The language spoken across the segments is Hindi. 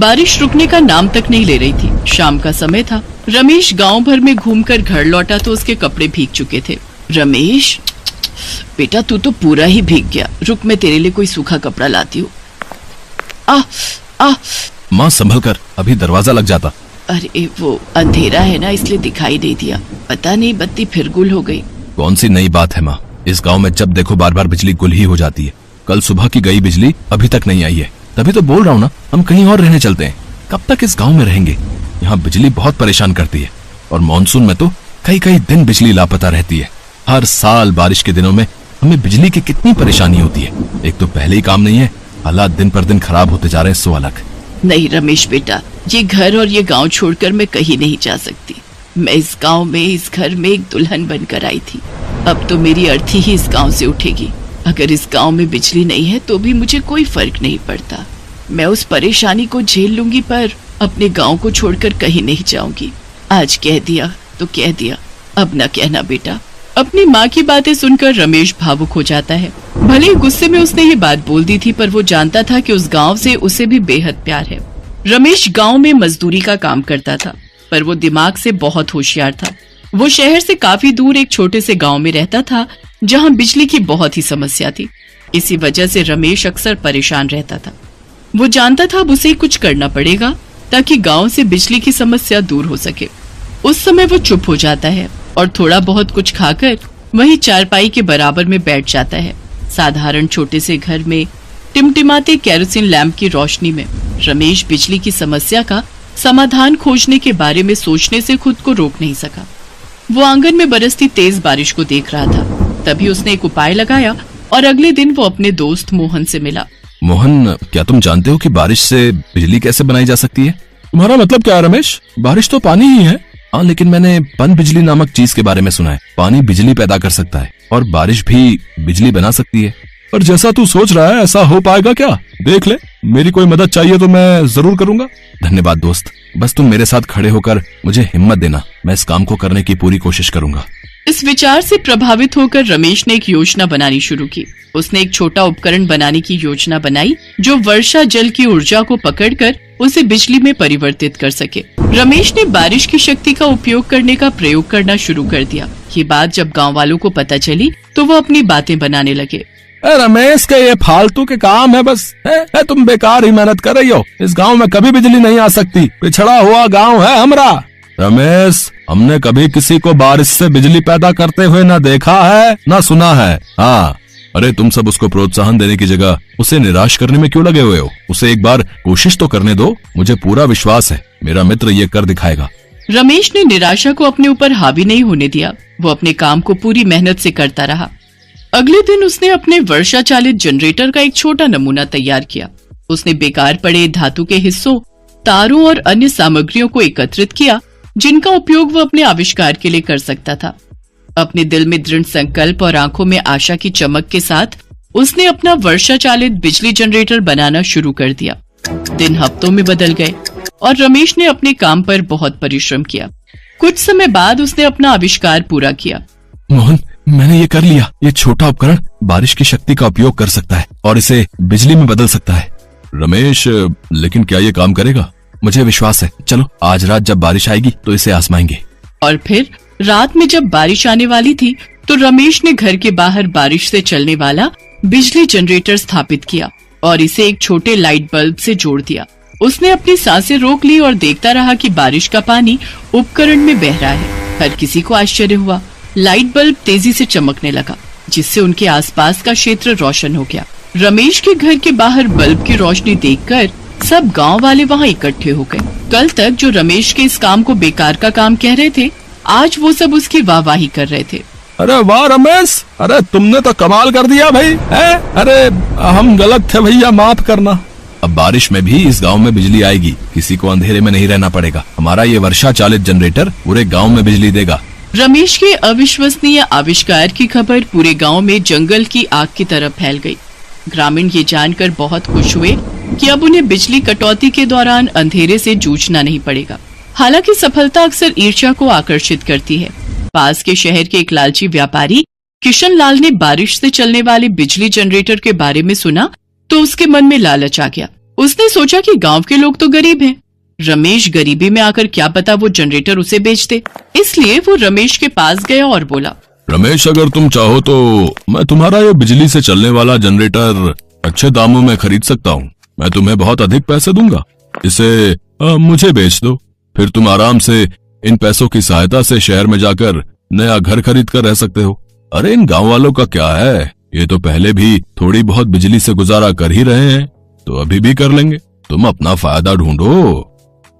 बारिश रुकने का नाम तक नहीं ले रही थी। शाम का समय था। रमेश गांव भर में घूमकर घर लौटा तो उसके कपड़े भीग चुके थे। रमेश, बेटा तू तो पूरा ही भीग गया। रुक, मैं तेरे लिए कोई सूखा कपड़ा लाती हूँ। माँ संभल कर, अभी दरवाजा लग जाता। अरे वो अंधेरा है ना, इसलिए दिखाई दे दिया। पता नहीं बत्ती फिर गुल हो गई। कौन सी नई बात है माँ? इस गांव में जब देखो बार बार बिजली गुल ही हो जाती है। कल सुबह की गई बिजली अभी तक नहीं आई है। तभी तो बोल रहा हूँ ना, हम कहीं और रहने चलते हैं। कब तक इस गांव में रहेंगे? यहाँ बिजली बहुत परेशान करती है और मानसून में तो कई कई दिन बिजली लापता रहती है। हर साल बारिश के दिनों में हमें बिजली की कितनी परेशानी होती है। एक तो पहले ही काम नहीं है, हालात दिन पर दिन खराब होते जा रहे हैं। सो अलग नहीं रमेश बेटा, ये घर और ये गांव छोड़कर मैं कहीं नहीं जा सकती। मैं इस गांव में, इस घर में एक दुल्हन बनकर आई थी। अब तो मेरी अर्थी ही इस गांव से उठेगी। अगर इस गांव में बिजली नहीं है तो भी मुझे कोई फर्क नहीं पड़ता। मैं उस परेशानी को झेल लूंगी, पर अपने गांव को छोड़कर कहीं नहीं जाऊंगी। आज कह दिया तो कह दिया, अब न कहना बेटा। अपनी माँ की बातें सुनकर रमेश भावुक हो जाता है। भले ही गुस्से में उसने ये बात बोल दी थी, पर वो जानता था कि उस गांव से उसे भी बेहद प्यार है। रमेश गांव में मजदूरी का काम करता था, पर वो दिमाग से बहुत होशियार था। वो शहर से काफी दूर एक छोटे से गांव में रहता था, जहां बिजली की बहुत ही समस्या थी। इसी वजह से रमेश अक्सर परेशान रहता था। वो जानता था अब उसे कुछ करना पड़ेगा ताकि गांव से बिजली की समस्या दूर हो सके। उस समय वो चुप हो जाता है और थोड़ा बहुत कुछ खाकर वहीं चारपाई के बराबर में बैठ जाता है। साधारण छोटे से घर में टिमटिमाते केरोसिन लैंप की रोशनी में रमेश बिजली की समस्या का समाधान खोजने के बारे में सोचने से खुद को रोक नहीं सका। वो आंगन में बरसती तेज बारिश को देख रहा था। तभी उसने एक उपाय लगाया और अगले दिन वो अपने दोस्त मोहन से मिला। मोहन, क्या तुम जानते हो कि बारिश से बिजली कैसे बनाई जा सकती है? तुम्हारा मतलब क्या है रमेश? बारिश तो पानी ही है। हाँ, लेकिन मैंने पन बिजली नामक चीज के बारे में सुना है। पानी बिजली पैदा कर सकता है और बारिश भी बिजली बना सकती है। पर जैसा तू सोच रहा है ऐसा हो पाएगा क्या? देख ले, मेरी कोई मदद चाहिए तो मैं जरूर करूंगा। धन्यवाद दोस्त, बस तुम मेरे साथ खड़े होकर मुझे हिम्मत देना। मैं इस काम को करने की पूरी कोशिश करूंगा। इस विचार से प्रभावित होकर रमेश ने एक योजना बनानी शुरू की। उसने एक छोटा उपकरण बनाने की योजना बनाई जो वर्षा जल की ऊर्जा को पकड़कर उसे बिजली में परिवर्तित कर सके। रमेश ने बारिश की शक्ति का उपयोग करने का प्रयोग करना शुरू कर दिया। ये बात जब गांव वालों को पता चली तो वो अपनी बातें बनाने लगे। रमेश के ये फालतू के काम है बस। तुम बेकार ही मेहनत कर रही हो। इस गांव में कभी बिजली नहीं आ सकती। पिछड़ा हुआ गांव है हमारा। रमेश, हमने कभी किसी को बारिश से बिजली पैदा करते हुए न देखा है न सुना है। हाँ, अरे तुम सब उसको प्रोत्साहन देने की जगह उसे निराश करने में क्यों लगे हुए हो? उसे एक बार कोशिश तो करने दो। मुझे पूरा विश्वास है मेरा मित्र ये कर दिखाएगा। रमेश ने निराशा को अपने ऊपर हावी नहीं होने दिया। वो अपने काम को पूरी मेहनत से करता रहा। अगले दिन उसने अपने वर्षा चालित जनरेटर का एक छोटा नमूना तैयार किया। उसने बेकार पड़े धातु के हिस्सों, तारों और अन्य सामग्रियों को एकत्रित किया जिनका उपयोग वो अपने आविष्कार के लिए कर सकता था। अपने दिल में दृढ़ संकल्प और आंखों में आशा की चमक के साथ उसने अपना वर्षा चालित बिजली जनरेटर बनाना शुरू कर दिया। दिन हफ्तों में बदल गए और रमेश ने अपने काम पर बहुत परिश्रम किया। कुछ समय बाद उसने अपना आविष्कार पूरा किया। मोहन, मैंने ये कर लिया। ये छोटा उपकरण बारिश की शक्ति का उपयोग कर सकता है और इसे बिजली में बदल सकता है। रमेश, लेकिन क्या ये काम करेगा? मुझे विश्वास है। चलो आज रात जब बारिश आएगी तो इसे आजमाएंगे। और फिर रात में जब बारिश आने वाली थी तो रमेश ने घर के बाहर बारिश से चलने वाला बिजली जनरेटर स्थापित किया और इसे एक छोटे लाइट बल्ब से जोड़ दिया। उसने अपनी सांसें रोक ली और देखता रहा कि बारिश का पानी उपकरण में बह रहा है। हर किसी को आश्चर्य हुआ। लाइट बल्ब तेजी से चमकने लगा, जिससे उनके आसपास का क्षेत्र रोशन हो गया। रमेश के घर के बाहर बल्ब की रोशनी देखकर सब गांव वाले वहां इकट्ठे हो गए। कल तक जो रमेश के इस काम को बेकार का काम कह रहे थे, आज वो सब उसकी वाहवाही कर रहे थे। अरे वाह रमेश, अरे तुमने तो कमाल कर दिया भाई। अरे हम गलत थे भैया, माफ करना। अब बारिश में भी इस गांव में बिजली आएगी। किसी को अंधेरे में नहीं रहना पड़ेगा। हमारा ये वर्षा चालित जनरेटर पूरे गांव में बिजली देगा। रमेश के अविश्वसनीय आविष्कार की खबर पूरे गांव में जंगल की आग की तरह फैल गई। ग्रामीण ये जानकर बहुत खुश हुए कि अब उन्हें बिजली कटौती के दौरान अंधेरे से जूझना नहीं पड़ेगा। हालांकि सफलता अक्सर ईर्ष्या को आकर्षित करती है। पास के शहर के एक लालची व्यापारी किशन लाल ने बारिश से चलने वाले बिजली जनरेटर के बारे में सुना तो उसके मन में लालच आ गया। उसने सोचा कि गांव के लोग तो गरीब हैं। रमेश गरीबी में आकर क्या पता वो जनरेटर उसे बेच दे। इसलिए वो रमेश के पास गया और बोला, रमेश, अगर तुम चाहो तो मैं तुम्हारा ये बिजली से चलने वाला जनरेटर अच्छे दामों में खरीद सकता हूँ। मैं तुम्हें बहुत अधिक पैसे दूंगा। इसे मुझे बेच दो, फिर तुम आराम से इन पैसों की सहायता से शहर में जाकर नया घर खरीद कर रह सकते हो। अरे इन गांव वालों का क्या है, ये तो पहले भी थोड़ी बहुत बिजली से गुजारा कर ही रहे हैं, तो अभी भी कर लेंगे। तुम अपना फायदा ढूंढो।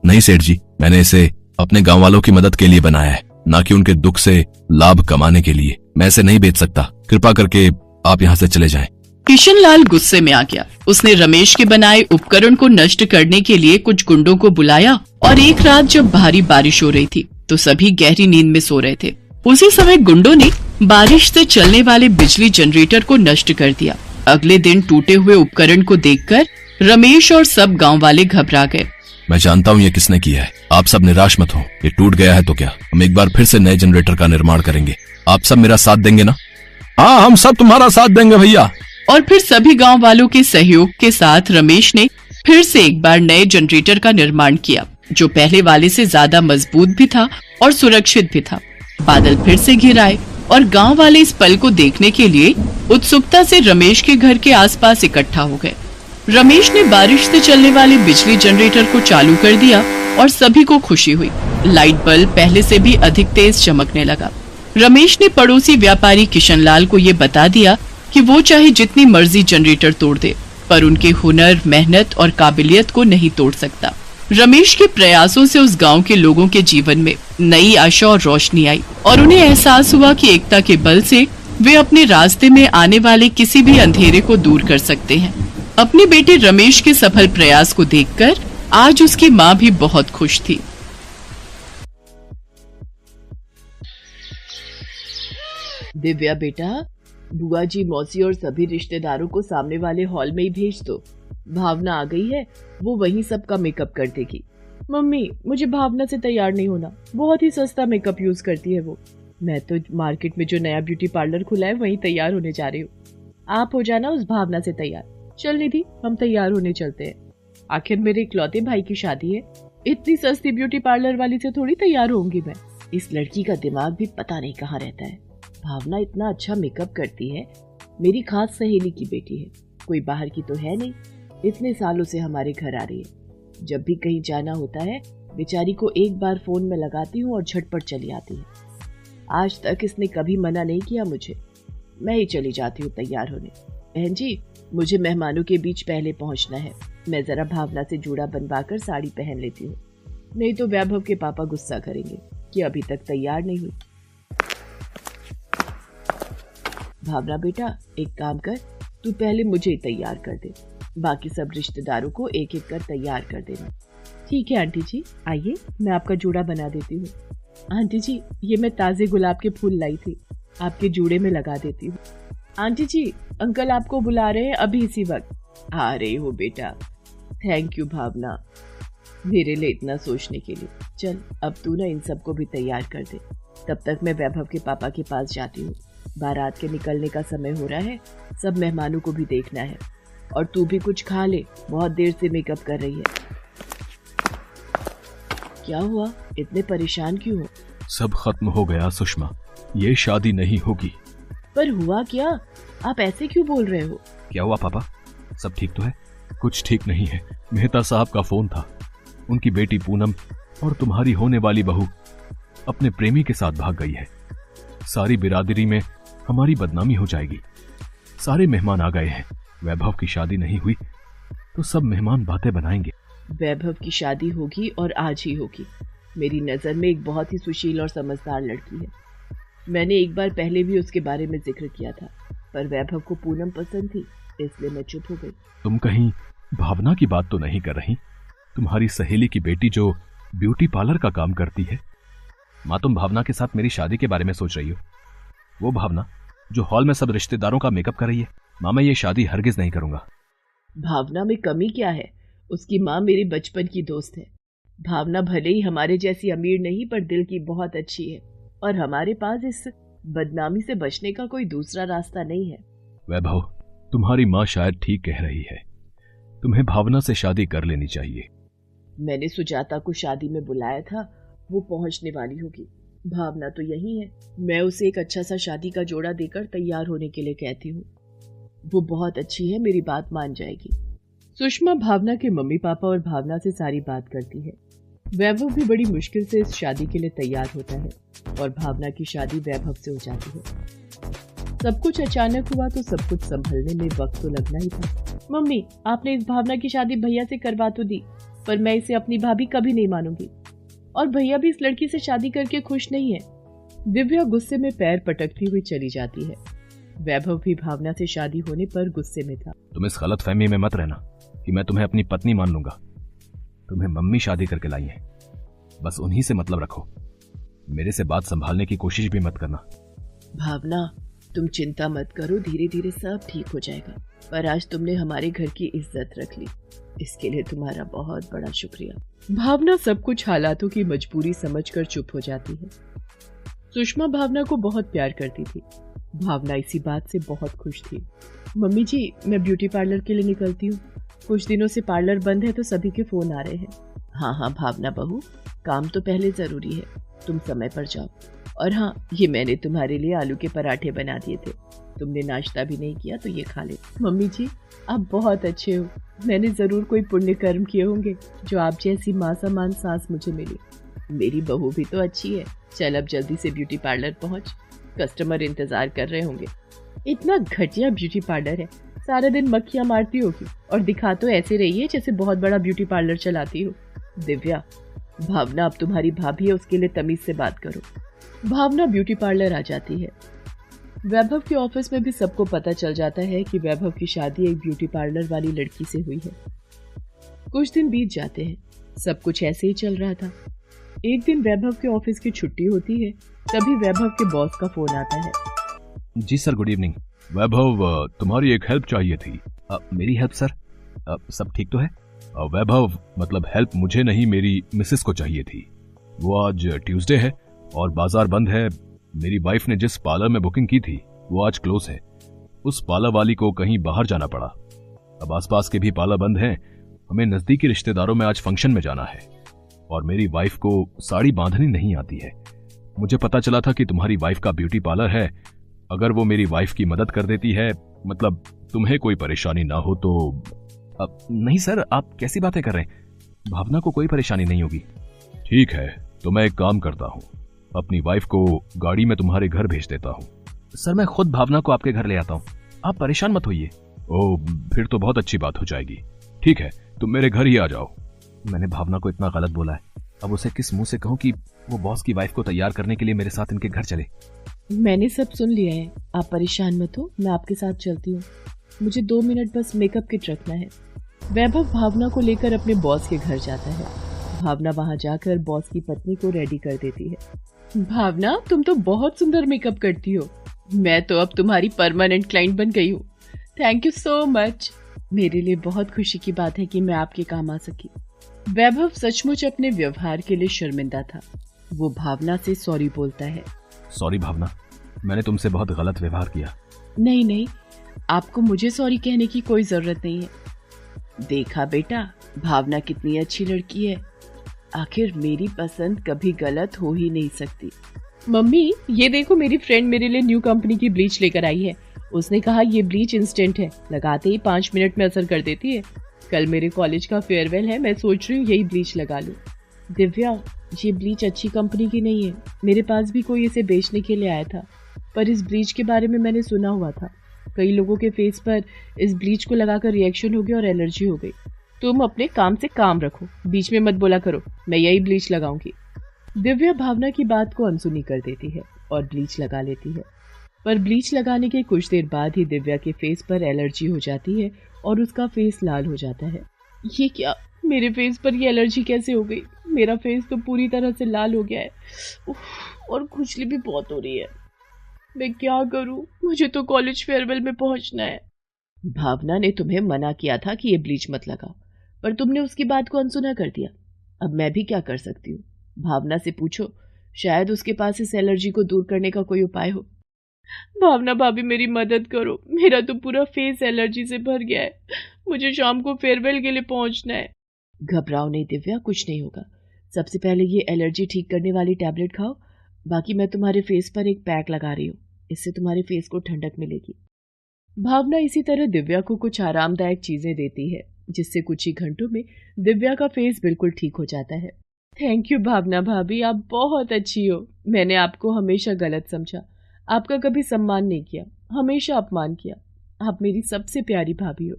नहीं सेठ जी, मैंने इसे अपने गांव वालों की मदद के लिए बनाया है, ना कि उनके दुख से लाभ कमाने के लिए। मैं इसे नहीं बेच सकता। कृपा करके आप यहाँ से चले जाएं। किशनलाल गुस्से में आ गया। उसने रमेश के बनाए उपकरण को नष्ट करने के लिए कुछ गुंडों को बुलाया और एक रात जब भारी बारिश हो रही थी तो सभी गहरी नींद में सो रहे थे, उसी समय गुंडों ने बारिश से चलने वाले बिजली जनरेटर को नष्ट कर दिया। अगले दिन टूटे हुए उपकरण को देखकर रमेश और सब गांव वाले घबरा गए। मैं जानता हूँ ये किसने किया है। आप सब निराश मत हो। ये टूट गया है तो क्या, हम एक बार फिर से नए जनरेटर का निर्माण करेंगे। आप सब मेरा साथ देंगे ना? हाँ, हम सब तुम्हारा साथ देंगे भैया। और फिर सभी गांव वालों के सहयोग के साथ रमेश ने फिर से एक बार नए जनरेटर का निर्माण किया, जो पहले वाले से ज्यादा मजबूत भी था और सुरक्षित भी था। बादल फिर से घिर आए और गांव वाले इस पल को देखने के लिए उत्सुकता से रमेश के घर के आसपास इकट्ठा हो गए। रमेश ने बारिश से चलने वाले बिजली जनरेटर को चालू कर दिया और सभी को खुशी हुई। लाइट बल्ब पहले से भी अधिक तेज चमकने लगा। रमेश ने पड़ोसी व्यापारी किशनलाल को ये बता दिया कि वो चाहे जितनी मर्जी जनरेटर तोड़ दे, पर उनके हुनर, मेहनत और काबिलियत को नहीं तोड़ सकता। रमेश के प्रयासों से उस गांव के लोगों के जीवन में नई आशा और रोशनी आई और उन्हें एहसास हुआ कि एकता के बल से वे अपने रास्ते में आने वाले किसी भी अंधेरे को दूर कर सकते हैं। अपने बेटे रमेश के सफल प्रयास को देखकर आज उसकी माँ भी बहुत खुश थी। दिव्या बेटा, बुआ जी, मौसी और सभी रिश्तेदारों को सामने वाले हॉल में ही भेज दो। भावना आ गई है, वो वहीं सबका मेकअप कर देगी। मम्मी, मुझे भावना से तैयार नहीं होना, बहुत ही सस्ता मेकअप यूज करती है वो। मैं तो मार्केट में जो नया ब्यूटी पार्लर खुला है वहीं तैयार होने जा रही हूँ। आप हो जाना उस भावना से तैयार। चल निधि, हम तैयार होने चलते हैं। आखिर मेरे इकलौते भाई की शादी है, इतनी सस्ती ब्यूटी पार्लर वाली से थोड़ी तैयार होंगी मैं। इस लड़की का दिमाग भी पता नहीं कहाँ रहता है। भावना इतना अच्छा मेकअप करती है, मेरी खास सहेली की बेटी है, कोई बाहर की तो है नहीं। इतने सालों से हमारे घर आ रही है। जब भी कहीं जाना होता है बेचारी को एक बार फोन में लगाती हूँ और झटपट चली आती है। आज तक इसने कभी मना नहीं किया मुझे। मैं ही चली जाती हूँ तैयार होने। बहन जी, मुझे मेहमानों के बीच पहले पहुंचना है। मैं जरा भावना से जूड़ा बनवाकर साड़ी पहन लेती हूँ, नहीं तो वैभव के पापा गुस्सा करेंगे कि अभी तक तैयार नहीं हुई। भावना बेटा, एक काम कर, तू पहले मुझे तैयार कर दे, बाकी सब रिश्तेदारों को एक एक कर तैयार कर देना। ठीक है आंटी जी, आइए मैं आपका जूड़ा बना देती हूँ। आंटी जी, ये मैं ताजे गुलाब के फूल लाई थी, आपके जूड़े में लगा देती हूँ। आंटी जी, अंकल आपको बुला रहे हैं अभी इसी वक्त। आ रही हो बेटा। थैंक यू भावना, मेरे लिए इतना सोचने के लिए। चल अब तू ना इन सबको भी तैयार कर दे, तब तक मैं वैभव के पापा के पास जाती हूँ। बारात के निकलने का समय हो रहा है, सब मेहमानों को भी देखना है। और तू भी कुछ खा ले, बहुत देर से मेकअप कर रही है। क्या हुआ, इतने परेशान क्यों हो? सब खत्म हो गया सुषमा, ये शादी नहीं होगी। पर हुआ क्या? आप ऐसे क्यों बोल रहे हो? क्या हुआ पापा, सब ठीक तो है? कुछ ठीक नहीं है। मेहता साहब का फोन था, उनकी बेटी पूनम और तुम्हारी होने वाली बहू अपने प्रेमी के साथ भाग गई है। सारी बिरादरी में हमारी बदनामी हो जाएगी। सारे मेहमान आ गए हैं। वैभव की शादी नहीं हुई तो सब मेहमान बातें बनाएंगे। वैभव की शादी होगी और आज ही होगी। मेरी नजर में एक बहुत ही सुशील और समझदार लड़की है। मैंने एक बार पहले भी उसके बारे में जिक्र किया था, पर वैभव को पूनम पसंद थी, इसलिए मैं चुप हो गई। तुम कहीं भावना की बात तो नहीं कर रही? तुम्हारी सहेली की बेटी जो ब्यूटी पार्लर का काम करती है। माँ, तुम भावना के साथ मेरी शादी के बारे में सोच रही हो? वो भावना जो हॉल में सब रिश्तेदारों का मेकअप कर रही है। माँ, मैं ये शादी हरगिज नहीं करूंगा। भावना में कमी क्या है? उसकी माँ मेरी बचपन की दोस्त है। भावना भले ही हमारे जैसी अमीर नहीं, पर दिल की बहुत अच्छी है और हमारे पास इस बदनामी से बचने का कोई दूसरा रास्ता नहीं है। वैभव, तुम्हारी माँ शायद ठीक कह रही है। तुम्हें भावना से शादी कर लेनी चाहिए। मैंने सुजाता को शादी में बुलाया था, वो पहुंचने वाली होगी। भावना तो यही है, मैं उसे एक अच्छा सा शादी का जोड़ा देकर तैयार होने के लिए कहती हूँ। वो बहुत अच्छी है, मेरी बात मान जाएगी। सुषमा भावना के मम्मी पापा और भावना से सारी बात करती है। वैभव भी बड़ी मुश्किल से इस शादी के लिए तैयार होता है और भावना की शादी वैभव से हो जाती है। सब कुछ अचानक हुआ तो सब कुछ संभलने में वक्त तो लगना ही था। मम्मी, आपने इस भावना की शादी भैया से करवा तो दी, पर मैं इसे अपनी भाभी कभी नहीं मानूंगी, और भैया भी इस लड़की से शादी करके खुश नहीं है। दिव्या गुस्से में पैर पटकती हुई चली जाती है। वैभव भी भावना से शादी होने पर गुस्से में था। तुम इस गलत फहमी में मत रहना कि मैं तुम्हें अपनी पत्नी मान लूंगा। तुम्हें मम्मी शादी करके लाई है, बस उन्हीं से मतलब रखो। मेरे से बात संभालने की कोशिश भी मत करना। भावना, तुम चिंता मत करो, धीरे धीरे सब ठीक हो जाएगा। पर आज तुमने हमारे घर की इज्जत रख ली, इसके लिए तुम्हारा बहुत बड़ा शुक्रिया। भावना सब कुछ हालातों की मजबूरी समझकर चुप हो जाती है। सुषमा भावना को बहुत प्यार करती थी। भावना इसी बात से बहुत खुश थी। मम्मी जी, मैं ब्यूटी पार्लर के लिए निकलती हूँ। कुछ दिनों से पार्लर बंद है तो सभी के फोन आ रहे हैं। हाँ हाँ भावना बहू, काम तो पहले जरूरी है, तुम समय पर जाओ। और हाँ, ये मैंने तुम्हारे लिए आलू के पराठे बना दिए थे, तुमने नाश्ता भी नहीं किया तो ये खा ले। मम्मी जी, आप बहुत अच्छे हो। मैंने जरूर कोई पुण्य कर्म किए होंगे जो आप जैसी माँ समान सास मुझे मिली। मेरी बहू भी तो अच्छी है। चल अब जल्दी से ब्यूटी पार्लर पहुंच, कस्टमर इंतजार कर रहे होंगे। इतना घटिया ब्यूटी पार्लर है, सारा दिन मक्खियां मारती होगी और दिखा तो ऐसे रही है जैसे बहुत बड़ा ब्यूटी पार्लर चलाती हो। दिव्या, भावना अब तुम्हारी भाभी है, उसके लिए तमीज से बात करो। भावना ब्यूटी पार्लर आ जाती है। वैभव के ऑफिस में भी सबको पता चल जाता है कि वैभव की शादी एक ब्यूटी पार्लर वाली लड़की से हुई है। कुछ दिन बीत जाते हैं, सब कुछ ऐसे ही चल रहा था। एक दिन वैभव के ऑफिस की छुट्टी होती है, तभी वैभव के बॉस का फोन आता है। जी सर, गुड इवनिंग। वैभव, तुम्हारी एक हेल्प चाहिए थी। मेरी हेल्प सर? सब ठीक तो है? वैभव, मतलब हेल्प मुझे नहीं, मेरी मिसेस को चाहिए थी। वो आज ट्यूसडे है और बाजार बंद है। मेरी वाइफ ने जिस पार्लर में बुकिंग की थी वो आज क्लोज है। उस पार्लर वाली को कहीं बाहर जाना पड़ा। अब आसपास के भी पार्लर बंद हैं। हमें नजदीकी रिश्तेदारों में आज फंक्शन में जाना है और मेरी वाइफ को साड़ी बांधनी नहीं आती है। मुझे पता चला था कि तुम्हारी वाइफ का ब्यूटी पार्लर है। अगर वो मेरी वाइफ की मदद कर देती है, मतलब तुम्हें कोई परेशानी ना हो तो। नहीं सर, आप कैसी बातें कर रहे हैं? भावना को कोई परेशानी नहीं होगी। ठीक है, तो मैं एक काम करता हूँ, अपनी वाइफ को गाड़ी में तुम्हारे घर भेज देता हूँ। सर, मैं खुद भावना को आपके घर ले आता हूँ, आप परेशान मत होइए। ओह, फिर तो बहुत अच्छी बात हो जाएगी। ठीक है, तुम मेरे घर ही आ जाओ। मैंने भावना को इतना गलत बोला है, अब उसे किस मुंह से कहूँ कि वो बॉस की वाइफ को तैयार करने के लिए मेरे साथ इनके घर चले। मैंने सब सुन लिया है, आप परेशान मत हो, मैं आपके साथ चलती हूँ। मुझे 2 मिनट बस मेकअप किट रखना है। वैभव भावना को लेकर अपने बॉस के घर जाता है। भावना वहां जाकर बॉस की पत्नी को रेडी कर देती है। भावना, तुम तो बहुत सुंदर मेकअप करती हो। मैं तो अब तुम्हारी परमानेंट क्लाइंट बन गई हूँ। Thank you so much. मेरे लिए बहुत खुशी की बात है कि मैं आपके काम आ सकी। वैभव सचमुच अपने व्यवहार के लिए शर्मिंदा था। वो भावना से सॉरी बोलता है। सॉरी भावना, मैंने तुमसे बहुत गलत व्यवहार किया। नहीं नहीं, आपको मुझे सॉरी कहने की कोई जरूरत नहीं है। देखा बेटा, भावना कितनी अच्छी लड़की है। आखिर मेरी पसंद कभी गलत हो ही नहीं सकती। मम्मी, ये देखो, मेरी फ्रेंड मेरे लिए न्यू कंपनी की ब्लीच लेकर आई है। उसने कहा ये ब्लीच इंस्टेंट है, लगाते ही 5 मिनट में असर कर देती है। कल मेरे कॉलेज का फेयरवेल है, मैं सोच रही हूँ यही ब्लीच लगा लूं। दिव्या, ये ब्लीच अच्छी कंपनी की नहीं है। मेरे पास भी कोई इसे बेचने के लिए आया था, पर इस ब्लीच के बारे में मैंने सुना हुआ था। कई लोगों के फेस पर इस ब्लीच को लगाकर रिएक्शन हो गया और एलर्जी हो गई। तुम अपने काम से काम रखो, बीच में मत बोला करो। मैं यही ब्लीच लगाऊंगी। दिव्या भावना की बात को अनसुनी कर देती है और ब्लीच लगा लेती है। पर ब्लीच लगाने के कुछ देर बाद ही दिव्या के फेस पर एलर्जी हो जाती है और उसका फेस लाल हो जाता है। ये क्या, मेरे फेस पर ये एलर्जी कैसे हो गई? मेरा फेस तो पूरी तरह से लाल हो गया है। और खुजली भी बहुत हो रही है। मैं क्या करूं? मुझे तो कॉलेज फेयरवेल में पहुंचना है। भावना ने तुम्हें मना किया था कि ये ब्लीच मत लगाओ, पर तुमने उसकी बात को अनसुना कर दिया। अब मैं भी क्या कर सकती हूँ? भावना से पूछो, शायद उसके पास इस एलर्जी को दूर करने का कोई उपाय हो। भावना भाभी मेरी मदद करो, मेरा तो पूरा फेस एलर्जी से भर गया है। मुझे शाम को फेयरवेल के लिए पहुंचना है। घबराओ नहीं दिव्या, कुछ नहीं होगा। सबसे पहले ये एलर्जी ठीक करने वाली टैबलेट खाओ, बाकी मैं तुम्हारे फेस पर एक पैक लगा रही हूँ, इससे तुम्हारे फेस को ठंडक मिलेगी। भावना इसी तरह दिव्या को कुछ आरामदायक चीजें देती है, जिससे कुछ ही घंटों में दिव्या का फेस बिल्कुल ठीक हो जाता है। थैंक यू भावना भाभी, आप बहुत अच्छी हो। मैंने आपको हमेशा गलत समझा, आपका कभी सम्मान नहीं किया, हमेशा अपमान किया। आप मेरी सबसे प्यारी भाभी हो,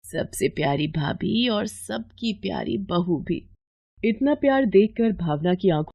सबसे प्यारी भाभी और सबकी प्यारी बहू भी। इतना प्यार देखकर भावना की आंखों